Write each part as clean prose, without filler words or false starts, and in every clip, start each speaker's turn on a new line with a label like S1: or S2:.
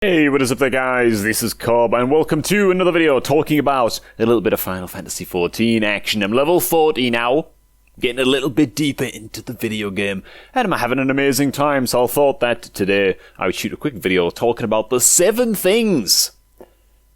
S1: Hey, what is up there guys, this is Cob, and welcome to another video talking about a little bit of Final Fantasy XIV action. I'm level 40 now, getting a little bit deeper into the video game, and I'm having an amazing time, so I thought that today I would shoot a quick video talking about the 7 things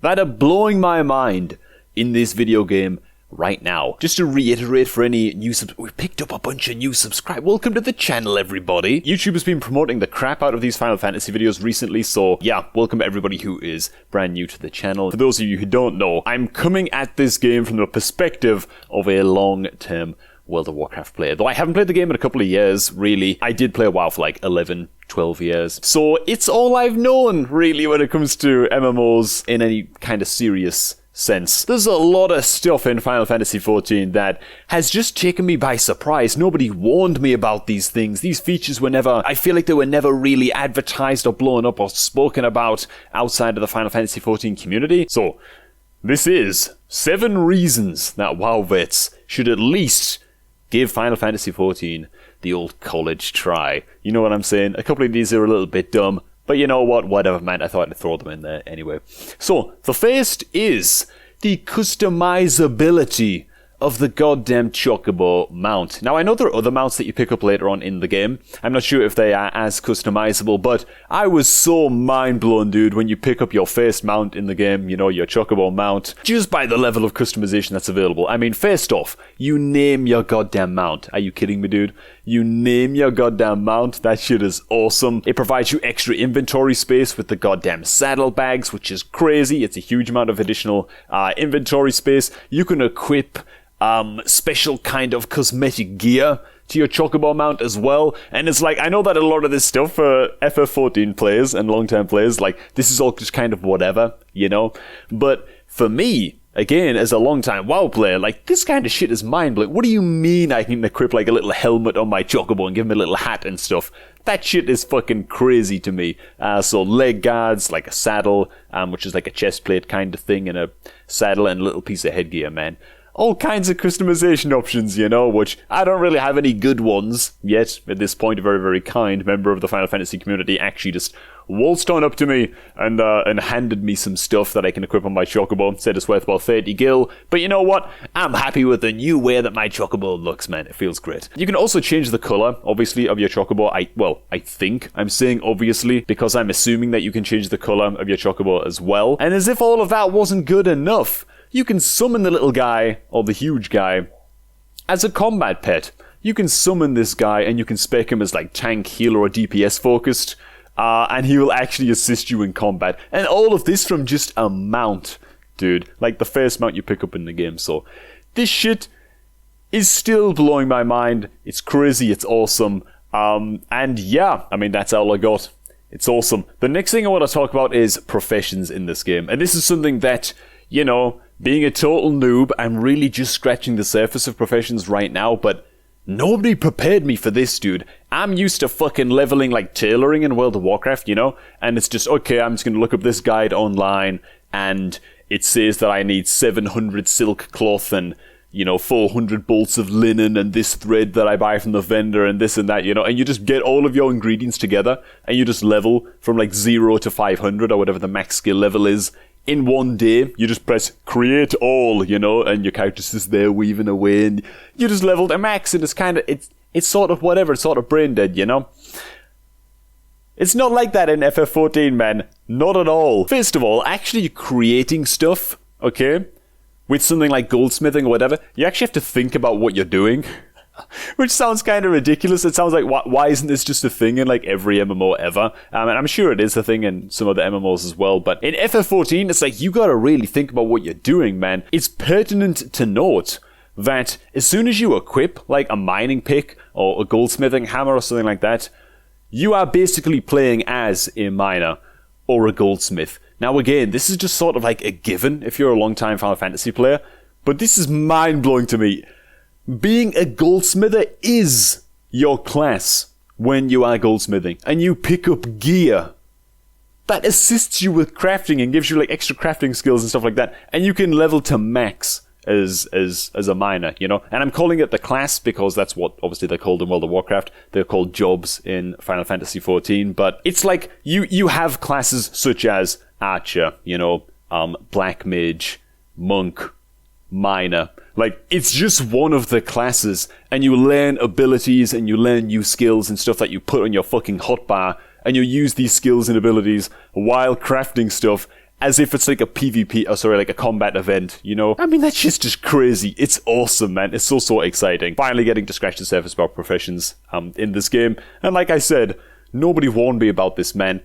S1: that are blowing my mind in this video game right now. Just to reiterate for any new we've picked up a bunch of new subscribers. Welcome to the channel, everybody. YouTube has been promoting the crap out of these Final Fantasy videos recently, so yeah, welcome to everybody who is brand new to the channel. For those of you who don't know, I'm coming at this game from the perspective of a long-term World of Warcraft player. Though I haven't played the game in a couple of years, really. I did play WoW for like 11, 12 years. So it's all I've known, really, when it comes to MMOs in any kind of serious sense. There's a lot of stuff in Final Fantasy XIV that has just taken me by surprise. Nobody warned me about these things. These features were never, I feel like they were never really advertised or blown up or spoken about outside of the Final Fantasy XIV community. So, this is 7 reasons that WoW vets should at least give Final Fantasy XIV the old college try. You know what I'm saying? A couple of these are a little bit dumb, but you know what? Whatever, man. I thought I'd throw them in there anyway. So, the first is the customizability of the goddamn chocobo mount. Now, I know there are other mounts that you pick up later on in the game. I'm not sure if they are as customizable, but I was so mind-blown, dude, when you pick up your first mount in the game, you know, your chocobo mount, just by the level of customization that's available. I mean, first off, you name your goddamn mount. Are you kidding me, dude? You name your goddamn mount. That shit is awesome. It provides you extra inventory space with the goddamn saddlebags, which is crazy. It's a huge amount of additional inventory space. You can equip special kind of cosmetic gear to your chocobo mount as well. And it's like, I know that a lot of this stuff for FF14 players and long-term players, like, this is all just kind of whatever, you know? But for me, again, as a long-time WoW player, like, this kind of shit is mind-blowing. What do you mean I can equip, like, a little helmet on my chocobo and give him a little hat and stuff? That shit is fucking crazy to me. So leg guards, like a saddle, which is like a chest plate kind of thing, and a saddle and a little piece of headgear, man. All kinds of customization options, you know, which I don't really have any good ones yet. At this point, a very, very kind member of the Final Fantasy community actually just waltzed on up to me and handed me some stuff that I can equip on my chocobo. Said it's worth about 30 gil. But you know what? I'm happy with the new way that my chocobo looks, man. It feels great. You can also change the color, obviously, of your chocobo. I think I'm saying obviously because I'm assuming that you can change the color of your chocobo as well. And as if all of that wasn't good enough, you can summon the little guy, or the huge guy, as a combat pet. You can summon this guy and you can spec him as like tank, healer, or DPS focused, and he will actually assist you in combat. And all of this from just a mount, dude. Like the first mount you pick up in the game. So this shit is still blowing my mind. It's crazy, it's awesome. And yeah, I mean, that's all I got. It's awesome. The next thing I want to talk about is professions in this game. And this is something that, you know, being a total noob, I'm really just scratching the surface of professions right now, but nobody prepared me for this, dude. I'm used to fucking leveling like tailoring in World of Warcraft, you know? And it's just, okay, I'm just gonna look up this guide online, and it says that I need 700 silk cloth and, you know, 400 bolts of linen and this thread that I buy from the vendor and this and that, you know? And you just get all of your ingredients together, and you just level from like 0 to 500 or whatever the max skill level is. In one day, you just press create all, you know, and your character's just there weaving away, and you just level to max, and it's kind of, it's sort of whatever, it's sort of brain dead, you know? It's not like that in FF14, man. Not at all. First of all, actually creating stuff, okay, with something like goldsmithing or whatever, you actually have to think about what you're doing. Which sounds kind of ridiculous. It sounds like, why isn't this just a thing in like every MMO ever? And I'm sure it is a thing in some other MMOs as well. But in FF14, it's like you gotta really think about what you're doing, man. It's pertinent to note that as soon as you equip like a mining pick or a goldsmithing hammer or something like that, you are basically playing as a miner or a goldsmith. Now again, this is just sort of like a given if you're a long-time Final Fantasy player, but this is mind-blowing to me. Being a goldsmither is your class when you are goldsmithing, and you pick up gear that assists you with crafting and gives you like extra crafting skills and stuff like that, and you can level to max as a miner, you know? And I'm calling it the class because that's what obviously they're called in World of Warcraft. They're called jobs in Final Fantasy XIV, but it's like you have classes such as archer, you know, black mage, monk, miner. Like, it's just one of the classes, and you learn abilities and you learn new skills and stuff that you put on your fucking hotbar, and you use these skills and abilities while crafting stuff as if it's like a PvP, like a combat event, you know? I mean, that's just crazy. It's awesome, man. It's so exciting. Finally getting to scratch the surface about professions in this game. And like I said, nobody warned me about this, man.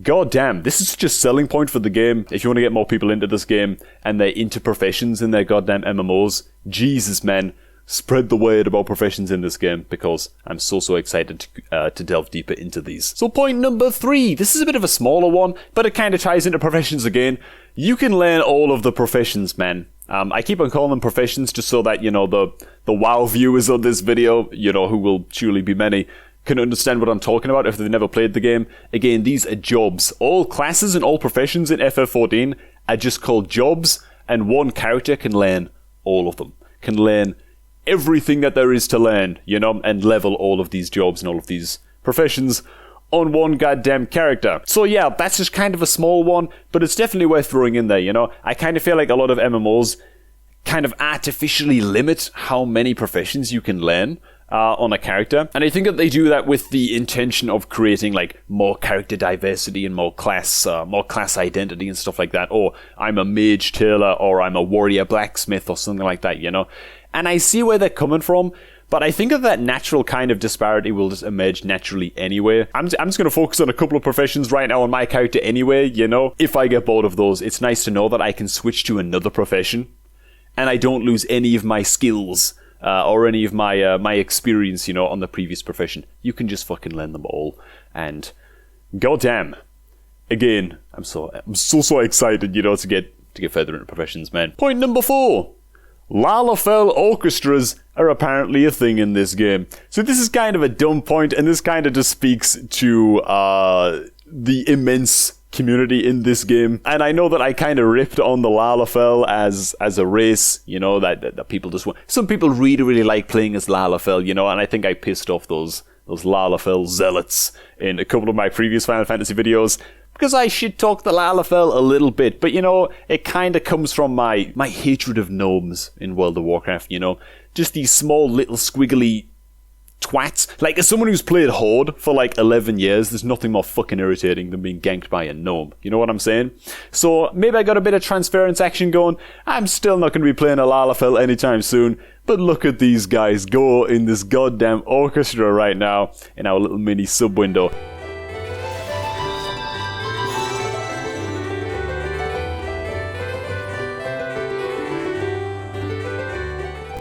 S1: God damn, this is such a selling point for the game. If you want to get more people into this game and they're into professions in their goddamn MMOs, Jesus, man, spread the word about professions in this game because I'm so excited to delve deeper into these. So point number 3, this is a bit of a smaller one, but it kind of ties into professions again. You can learn all of the professions, man. I keep on calling them professions just so that, you know, the WoW viewers on this video, you know, who will surely be many, can understand what I'm talking about if they've never played the game. Again, these are jobs. All classes and all professions in FF14 are just called jobs, and one character can learn all of them. Can learn everything that there is to learn, you know, and level all of these jobs and all of these professions on one goddamn character. So yeah, that's just kind of a small one, but it's definitely worth throwing in there, you know. I kind of feel like a lot of MMOs kind of artificially limit how many professions you can learn on a character, and I think that they do that with the intention of creating like more character diversity and more class identity and stuff like that. Or I'm a mage tailor, or I'm a warrior blacksmith, or something like that, you know. And I see where they're coming from, but I think that natural kind of disparity will just emerge naturally anyway. I'm just going to focus on a couple of professions right now on my character anyway, you know. If I get bored of those, it's nice to know that I can switch to another profession, and I don't lose any of my skills or any of my experience, you know, on the previous profession. You can just fucking learn them all, and goddamn, again, I'm so excited, you know, to get further into professions, man. Point number 4. Lalafell orchestras are apparently a thing in this game. So this is kind of a dumb point, and this kind of just speaks to the immense community in this game. And I know that I kind of ripped on the lalafell as a race, you know, that people just want. Some people really like playing as lalafell, you know, and I think I pissed off those lalafell zealots in a couple of my previous Final Fantasy videos, because I shit talk the lalafell a little bit, but you know, it kind of comes from my hatred of gnomes in World of Warcraft, you know, just these small little squiggly twats. Like, as someone who's played Horde for like 11 years, there's nothing more fucking irritating than being ganked by a gnome. You know what I'm saying? So maybe I got a bit of transference action going. I'm still not going to be playing a lalafell anytime soon, but look at these guys go in this goddamn orchestra right now in our little mini sub window.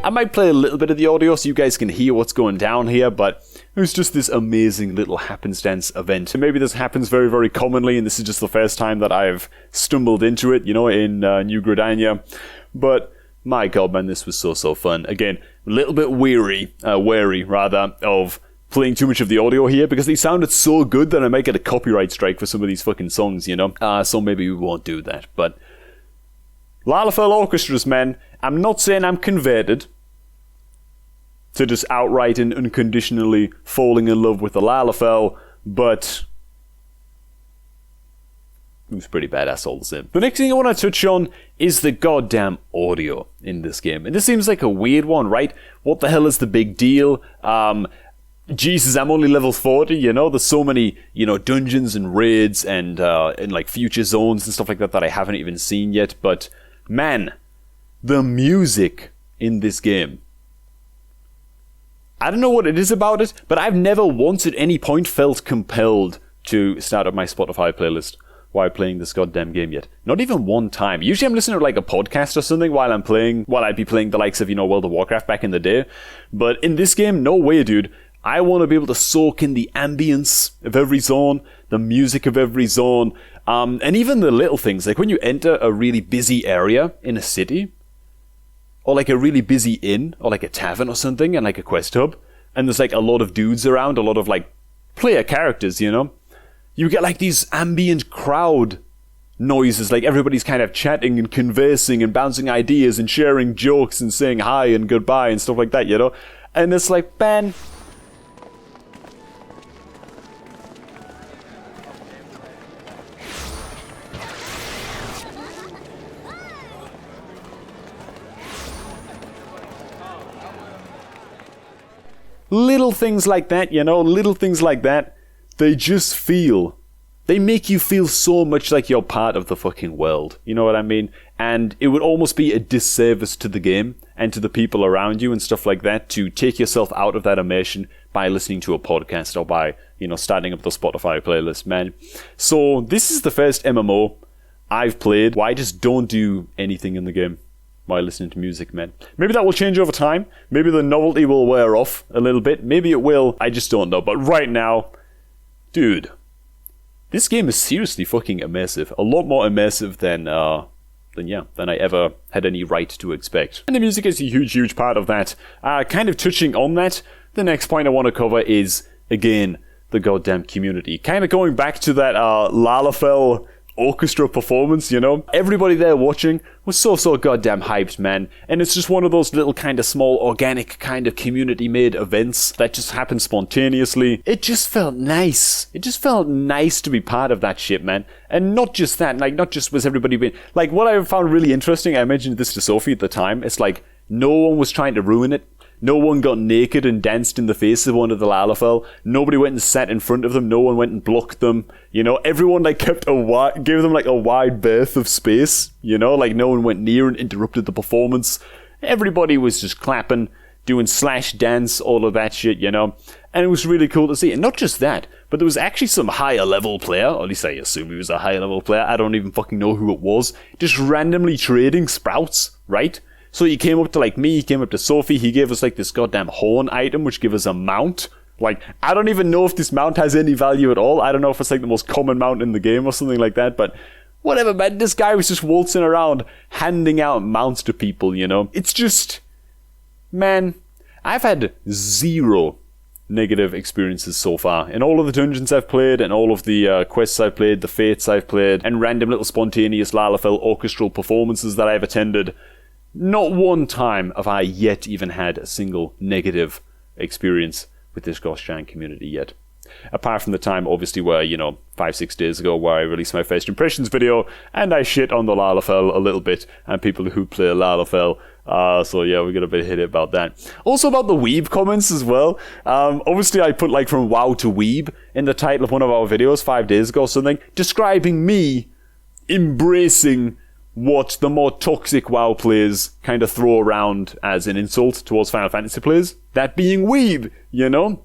S1: I might play a little bit of the audio so you guys can hear what's going down here, but it was just this amazing little happenstance event. And maybe this happens very commonly, and this is just the first time that I've stumbled into it, you know, in New Gridania. But my god, man, this was so fun. Again, a little bit wary of playing too much of the audio here, because they sounded so good that I might get a copyright strike for some of these fucking songs, you know? So maybe we won't do that, but Lalafell orchestras, man. I'm not saying I'm converted to just outright and unconditionally falling in love with the Lalafell, but it was pretty badass all the same. The next thing I want to touch on is the goddamn audio in this game. And this seems like a weird one, right? What the hell is the big deal? Jesus, I'm only level 40, you know? There's so many, you know, dungeons and raids and like future zones and stuff like that I haven't even seen yet, but man, the music in this game, I don't know what it is about it, but I've never once at any point felt compelled to start up my Spotify playlist while playing this goddamn game yet. Not even one time. Usually I'm listening to like a podcast or something while I'd be playing the likes of, you know, World of Warcraft back in the day. But in this game, no way, dude. I want to be able to soak in the ambience of every zone, the music of every zone, and even the little things. Like when you enter a really busy area in a city, or like a really busy inn, or like a tavern or something, and like a quest hub, and there's like a lot of dudes around, a lot of like player characters, you know? You get like these ambient crowd noises, like everybody's kind of chatting and conversing and bouncing ideas and sharing jokes and saying hi and goodbye and stuff like that, you know? And it's like, man, little things like that, you know, little things like that, they make you feel so much like you're part of the fucking world. You know what I mean? And it would almost be a disservice to the game and to the people around you and stuff like that to take yourself out of that immersion by listening to a podcast or by, you know, starting up the Spotify playlist, man. So this is the first MMO I've played where I just don't do anything in the game while listening to music, man. Maybe that will change over time. Maybe the novelty will wear off a little bit. Maybe it will. I just don't know. But right now, dude, this game is seriously fucking immersive. A lot more immersive than I ever had any right to expect. And the music is a huge part of that. Kind of touching on that, the next point I want to cover is, again, the goddamn community. Kind of going back to that lalafell orchestra performance, you know? Everybody there watching was so goddamn hyped, man. And it's just one of those little kind of small, organic, kind of community-made events that just happen spontaneously. It just felt nice. It just felt nice to be part of that shit, man. And not just that, like, not just was everybody being... Like, what I found really interesting, I mentioned this to Sophie at the time, it's like, no one was trying to ruin it. No one got naked and danced in the face of one of the lalafell. Nobody went and sat in front of them. No one went and blocked them. You know, everyone like kept gave them like a wide berth of space. You know, like no one went near and interrupted the performance. Everybody was just clapping, doing slash dance, all of that shit, you know. And it was really cool to see. And not just that, but there was actually some higher level player, or at least I assume he was a higher level player. I don't even fucking know who it was. Just randomly trading sprouts, right? So he came up to like me, he came up to Sophie, he gave us like this goddamn horn item, which gave us a mount. Like, I don't even know if this mount has any value at all. I don't know if it's like the most common mount in the game or something like that, but whatever, man. This guy was just waltzing around, handing out mounts to people, you know? It's just, man, I've had zero negative experiences so far. In all of the dungeons I've played, and all of the quests I've played, the fates I've played, and random little spontaneous lalafell orchestral performances that I've attended, not one time have I yet even had a single negative experience with this gosh giant community yet. Apart from the time, obviously, where, you know, 5-6 days ago, where I released my first impressions video, and I shit on the lalafell a little bit, and people who play lalafell. So yeah, we got a bit hit about that. Also about the weeb comments as well. Obviously, I put like from WoW to weeb in the title of one of our videos 5 days ago or something, describing me embracing what the more toxic WoW players kind of throw around as an insult towards Final Fantasy players. That being weeb, you know?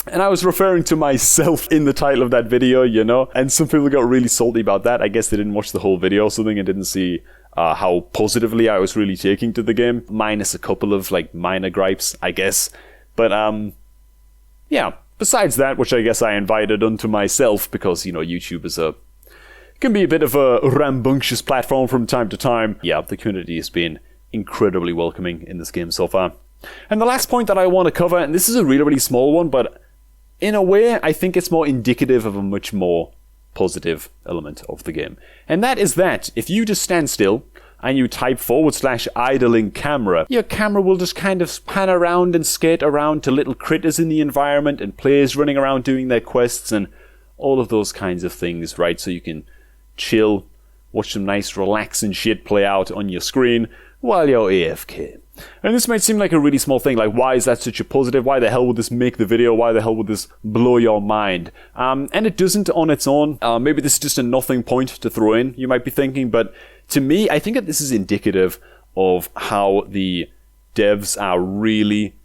S1: And I was referring to myself in the title of that video, you know? And some people got really salty about that. I guess they didn't watch the whole video or something and didn't see how positively I was really taking to the game. Minus a couple of, like, minor gripes, I guess. But, yeah. Besides that, which I guess I invited unto myself because, you know, YouTube is can be a bit of a rambunctious platform from time to time. Yeah, the community has been incredibly welcoming in this game so far. And the last point that I want to cover, and this is a really small one, but in a way, I think it's more indicative of a much more positive element of the game. And that is that if you just stand still and you type /idling camera, your camera will just kind of pan around and skate around to little critters in the environment and players running around doing their quests and all of those kinds of things, right? So you can chill, watch some nice relaxing shit play out on your screen while you're AFK. And this might seem like a really small thing, like why is that such a positive? Why the hell would this make the video? Why the hell would this blow your mind? And it doesn't on its own. Maybe this is just a nothing point to throw in, you might be thinking, but to me, I think that this is indicative of how the devs are really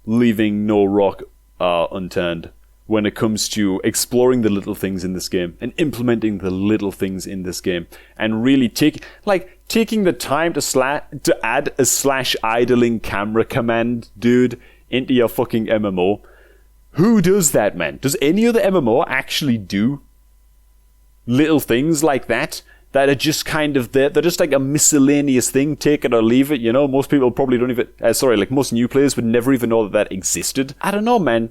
S1: leaving no rock unturned when it comes to exploring the little things in this game and implementing the little things in this game and really taking the time to add a /idling camera command, dude, into your fucking MMO. Who does that, man? Does any other MMO actually do little things like that are just kind of there? They're just like a miscellaneous thing, take it or leave it, you know? Most people probably don't even... most new players would never even know that existed. I don't know, man.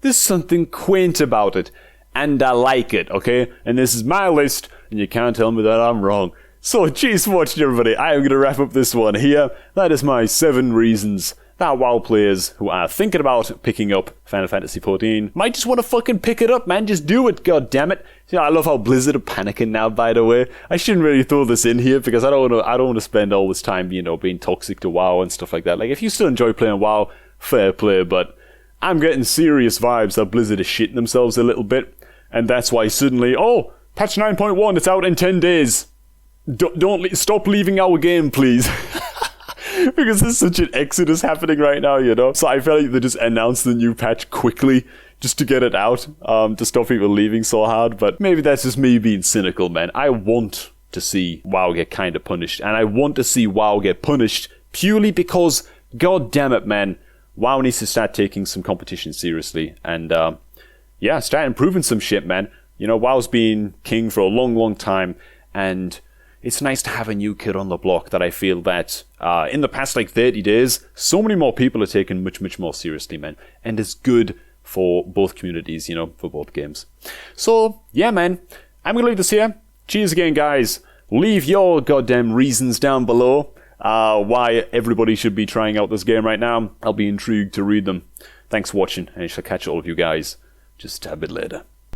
S1: There's something quaint about it, and I like it, okay? And this is my list and you can't tell me that I'm wrong. So, cheers for watching, everybody. I am going to wrap up this one here. That is my 7 reasons that WoW players who are thinking about picking up Final Fantasy XIV might just want to fucking pick it up, man. Just do it, god damn it. You know, I love how Blizzard are panicking now, by the way. I shouldn't really throw this in here because I don't want to spend all this time, you know, being toxic to WoW and stuff like that. Like, if you still enjoy playing WoW, fair play, but I'm getting serious vibes that Blizzard is shitting themselves a little bit, and that's why suddenly, oh, patch 9.1, it's out in 10 days. Stop leaving our game, please. Because there's such an exodus happening right now, you know? So I felt like they just announced the new patch quickly just to get it out, to stop people leaving so hard. But maybe that's just me being cynical, man. I want to see WoW get kind of punished. And I want to see WoW get punished purely because, god damn it, man, WoW needs to start taking some competition seriously. And, yeah, start improving some shit, man. You know, WoW's been king for a long, long time. And it's nice to have a new kid on the block that I feel that in the past like 30 days, so many more people are taken much, much more seriously, man. And it's good for both communities, you know, for both games. So, yeah, man, I'm going to leave this here. Cheers again, guys. Leave your goddamn reasons down below why everybody should be trying out this game right now. I'll be intrigued to read them. Thanks for watching, and I shall catch all of you guys just a bit later.